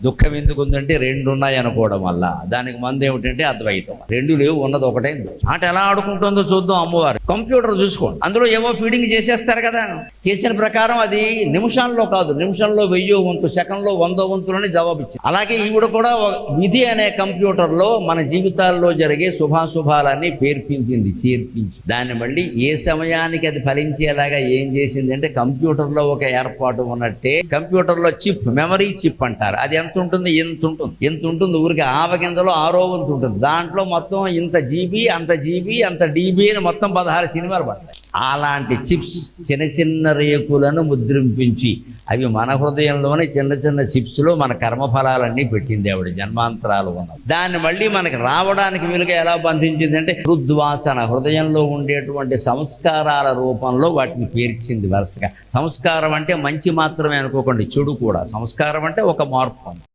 దుఃఖం ఎందుకు ఉందంటే రెండు ఉన్నాయి అనుకోవడం వల్ల. దానికి మందు ఏమిటంటే అద్వైతం. రెండు లేవు, ఉన్నది ఒకటే. ఆట ఎలా ఆడుకుంటుందో చూద్దాం అమ్మవారు. కంప్యూటర్ చూసుకోండి, అందులో ఏమో ఫీడింగ్ చేసేస్తారు కదా. చేసిన ప్రకారం అది నిమిషాల్లో కాదు, నిమిషంలో 1000 వంతు, సెకండ్లో 100 వంతులని జవాబు ఇచ్చింది. అలాగే ఈవిడ కూడా విధి అనే కంప్యూటర్లో మన జీవితాల్లో జరిగే శుభాశుభాలన్నీ పేర్పించింది, చేర్పించి దాన్ని మళ్ళీ ఏ సమయానికి అది ఫలించేలాగా ఏం చేసింది అంటే కంప్యూటర్లో ఒక ఏర్పాటు ఉన్నట్టే. కంప్యూటర్లో చిప్, మెమరీ చిప్ అంటారు. అది ఎంత ఉంటుంది? ఎంత ఉంటుంది ఊరికి ఆవగింజలో 6వ వంతు ఉంటుంది. దాంట్లో మొత్తం ఇంత జీబీ, అంత జీబీ, అంత డీబీ అని మొత్తం 16 సినిమాలు పడతాయి. అలాంటి చిప్స్, చిన్న చిన్న రేకులను ముద్రింపించి అవి మన హృదయంలోనే చిన్న చిన్న చిప్స్లో మన కర్మఫలాలన్నీ పెట్టింది ఆవిడ, జన్మాంతరాలు ఉన్నది. దాన్ని మళ్ళీ మనకి రావడానికి వీలుగా ఎలా బంధించింది అంటే హృద్వాసన, హృదయంలో ఉండేటువంటి సంస్కారాల రూపంలో వాటిని పేర్చింది వరుసగా. సంస్కారం అంటే మంచి మాత్రమే అనుకోకండి, చెడు కూడా. సంస్కారం అంటే ఒక మార్పు.